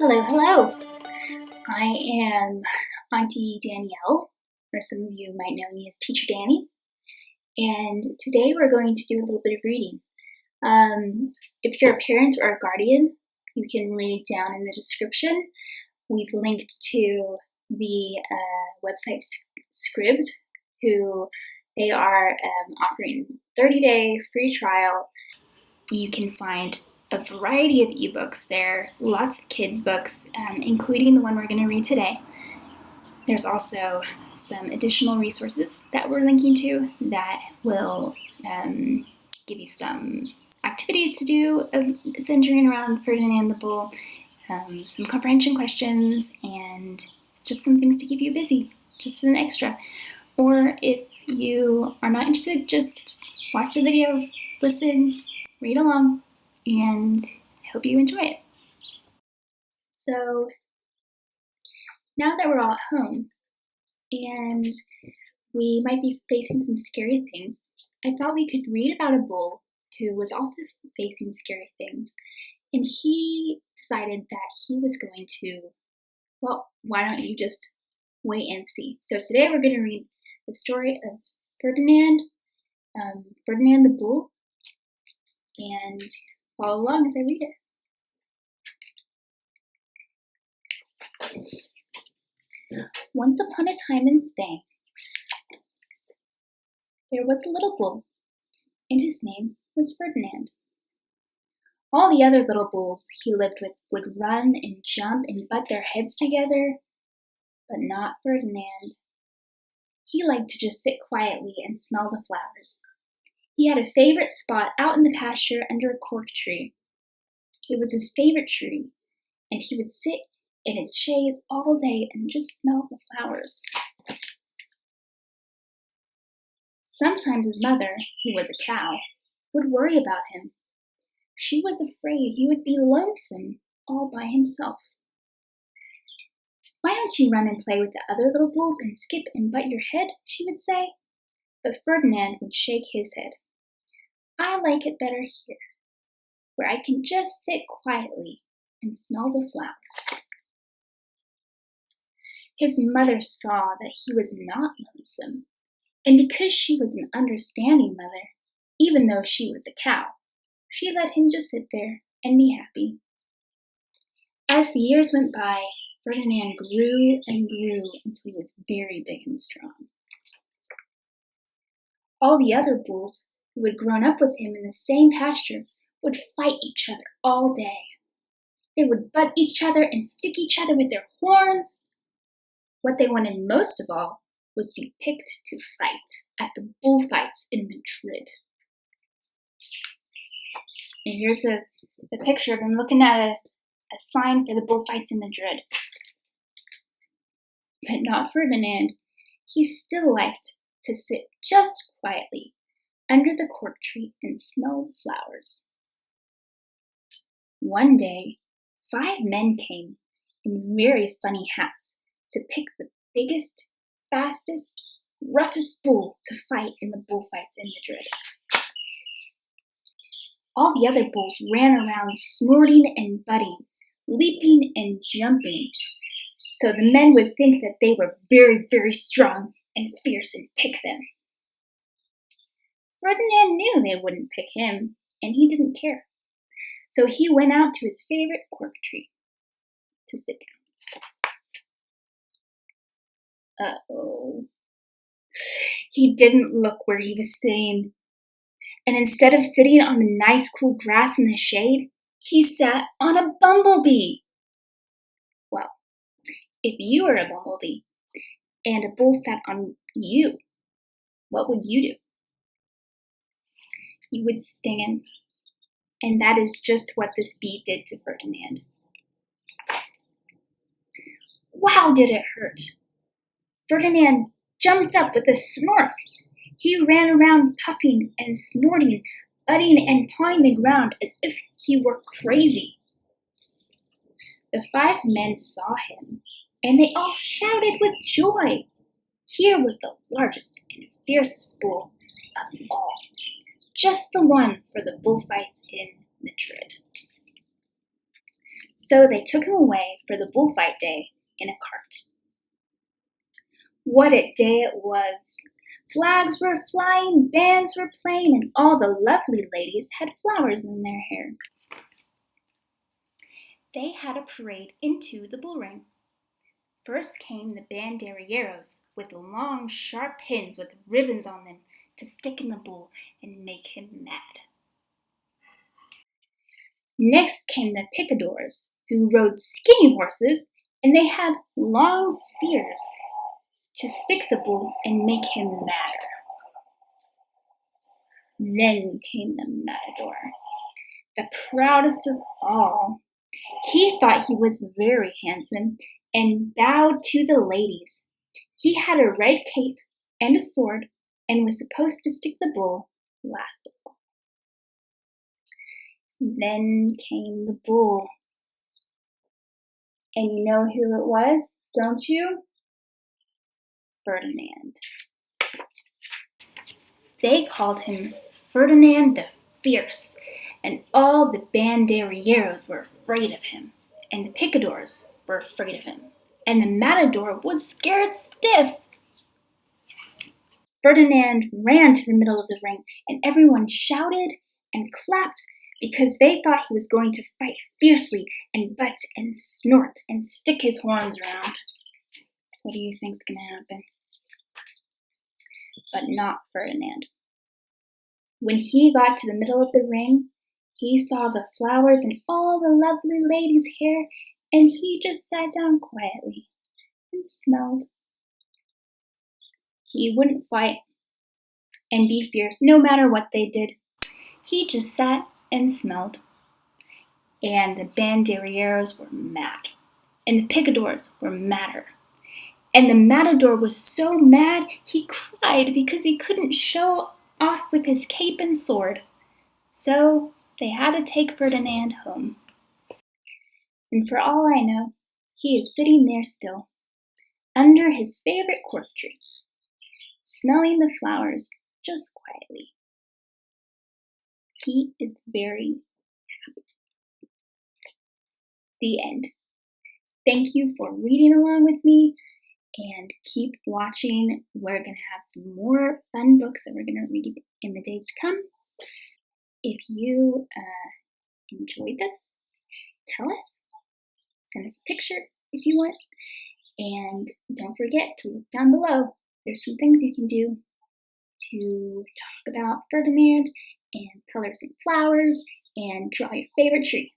Hello, hello. I am Auntie Danielle, or some of you might know me as Teacher Danny, and today we're going to do a little bit of reading. If you're a parent or a guardian, you can read down in the description. We've linked to the website Scribd, who they are offering 30-day free trial. You can find a variety of ebooks there, lots of kids' books, including the one we're going to read today. There's also some additional resources that we're linking to that will give you some activities to do centering around Ferdinand the Bull, some comprehension questions, and just some things to keep you busy, just an extra. Or if you are not interested, just watch the video, listen, read along, and I hope you enjoy it. So now that we're all at home and we might be facing some scary things, I thought we could read about a bull who was also facing scary things, and he decided that he was going to, well, why don't you just wait and see. So today we're going to read the story of Ferdinand the Bull, and follow along as I read it. Once upon a time in Spain, there was a little bull, and his name was Ferdinand. All the other little bulls he lived with would run and jump and butt their heads together, but not Ferdinand. He liked to just sit quietly and smell the flowers. He had a favorite spot out in the pasture under a cork tree. It was his favorite tree, and he would sit in its shade all day and just smell the flowers. Sometimes his mother, who was a cow, would worry about him. She was afraid he would be lonesome all by himself. "Why don't you run and play with the other little bulls and skip and butt your head?" she would say. But Ferdinand would shake his head. "I like it better here, where I can just sit quietly and smell the flowers." His mother saw that he was not lonesome, and because she was an understanding mother, even though she was a cow, she let him just sit there and be happy. As the years went by, Ferdinand grew and grew until he was very big and strong. All the other bulls who had grown up with him in the same pasture would fight each other all day. They would butt each other and stick each other with their horns. What they wanted most of all was to be picked to fight at the bullfights in Madrid. And here's a picture of him looking at a sign for the bullfights in Madrid. But not Ferdinand. He still liked to sit just quietly under the cork tree and smell the flowers. One day, 5 men came in very funny hats to pick the biggest, fastest, roughest bull to fight in the bullfights in Madrid. All the other bulls ran around snorting and butting, leaping and jumping, so the men would think that they were very, very strong and fierce and pick them. Ferdinand knew they wouldn't pick him, and he didn't care. So he went out to his favorite cork tree to sit down. Uh-oh. He didn't look where he was sitting, and instead of sitting on the nice cool grass in the shade, he sat on a bumblebee. Well, if you were a bumblebee and a bull sat on you, what would you do? You would sting him, and that is just what this bee did to Ferdinand. Wow, did it hurt! Ferdinand jumped up with a snort. He ran around puffing and snorting, butting and pawing the ground as if he were crazy. The 5 men saw him, and they all shouted with joy. Here was the largest and fiercest bull of all, just the one for the bullfights in Madrid. So they took him away for the bullfight day in a cart. What a day it was! Flags were flying, bands were playing, and all the lovely ladies had flowers in their hair. They had a parade into the bull ring. First came the banderilleros with long, sharp pins with ribbons on them to stick in the bull and make him mad. Next came the picadors, who rode skinny horses, and they had long spears to stick the bull and make him madder. Then came the matador, the proudest of all. He thought he was very handsome and bowed to the ladies. He had a red cape and a sword and was supposed to stick the bull last of all. Then came the bull. And you know who it was, don't you? Ferdinand. They called him Ferdinand the Fierce, and all the banderilleros were afraid of him, and the picadors were afraid of him, and the matador was scared stiff. Ferdinand ran to the middle of the ring, and everyone shouted and clapped because they thought he was going to fight fiercely and butt and snort and stick his horns around. What do you think's going to happen? But not Ferdinand. When he got to the middle of the ring, he saw the flowers in all the lovely ladies' hair, and he just sat down quietly and smelled. He wouldn't fight and be fierce no matter what they did. He just sat and smelled. And the banderilleros were mad, and the picadors were madder. And the matador was so mad he cried because he couldn't show off with his cape and sword. So they had to take Ferdinand home. And for all I know, he is sitting there still, under his favorite cork tree, smelling the flowers just quietly. He is very happy. The end. Thank you for reading along with me, and keep watching. We're going to have some more fun books that we're going to read in the days to come. If you enjoyed this, tell us. Send us a picture if you want. And don't forget to look down below. There's some things you can do to talk about Ferdinand and color some flowers and draw your favorite tree.